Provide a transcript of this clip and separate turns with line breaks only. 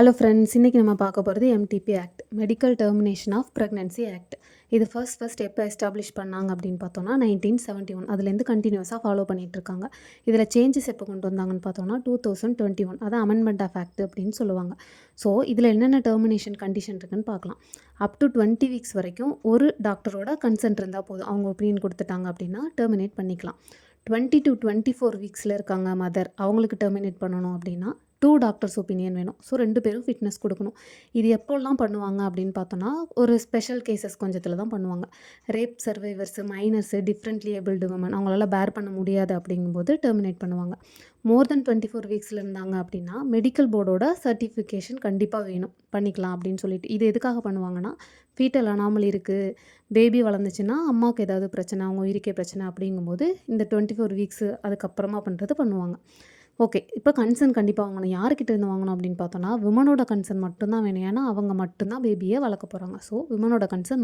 Hello friends, இன்றைக்கி நம்ம பார்க்க போகிறது MTP act, medical termination of pregnancy act. இது ஃபர்ஸ்ட் எப்போ எஸ்டாப்ளிஷ் பண்ணாங்க அப்படின்னு பார்த்தோன்னா 1971. அதுலேருந்து கண்டினியூஸாக ஃபாலோ பண்ணிகிட்ருக்காங்க. இதில் சேஞ்சஸ் எப்போ கொண்டு வந்தாங்கன்னு பார்த்தோன்னா 2021. அதான் அமெண்ட்மெண்ட் ஆஃப் ஆக்ட் அப்படின்னு சொல்லுவாங்க. ஸோ இதில் என்னென்ன டெர்மினேஷன் கண்டிஷன் இருக்குன்னு பார்க்கலாம். அப் டு 20 வீக்ஸ் வரைக்கும் ஒரு டாக்டரோட கன்சென்ட் இருந்தால் போதும். அவங்க ஒப்பீனியன் கொடுத்துட்டாங்க அப்படின்னா டெர்மினேட் பண்ணிக்கலாம். 20 to 24 வீக்ஸில் இருக்காங்க மதர், அவங்களுக்கு டெர்மினேட் பண்ணணும் அப்படின்னா 2 டாக்டர்ஸ் ஒப்பீனியன் வேணும். ஸோ 2 பேரும் ஃபிட்னஸ் கொடுக்கணும். இது எப்போல்லாம் பண்ணுவாங்க அப்படின்னு பார்த்தோன்னா, ஒரு ஸ்பெஷல் கேசஸ் கொஞ்சத்தில் தான் பண்ணுவாங்க. ரேப் சர்வைவர்ஸு, மைனர்ஸு, டிஃப்ரெண்ட்லி ஏபிள்டு விமன், அவங்களால பேர் பண்ண முடியாது அப்படிங்கும்போது டெர்மினேட் பண்ணுவாங்க. மோர் தென் 24 வீக்ஸில் இருந்தாங்க அப்படின்னா மெடிக்கல் போர்டோட சர்டிஃபிகேஷன் கண்டிப்பாக வேணும், பண்ணிக்கலாம் அப்படின்னு சொல்லிட்டு. இது எதுக்காக பண்ணுவாங்கன்னா, ஃபீட்டல் அனாமல் இருக்குது, பேபி வளர்ந்துச்சுன்னா அம்மாவுக்கு ஏதாவது பிரச்சனை, அவங்க உயிருக்கே பிரச்சனை அப்படிங்கும்போது இந்த 24 வீக்ஸு அதுக்கப்புறமா பண்ணுவாங்க. ஓகே. இப்போ கன்சர்ன் கண்டிப்பாக வாங்கணும். யார்கிட்ட இருந்து வாங்கணும் அப்படின்னு பார்த்தோன்னா, விமனோட கன்சர்ன் மட்டும் தான் வேணும். ஏன்னா அவங்க மட்டும் தான் பேபியை வளர்க்க போகிறாங்க. So விமனோட concern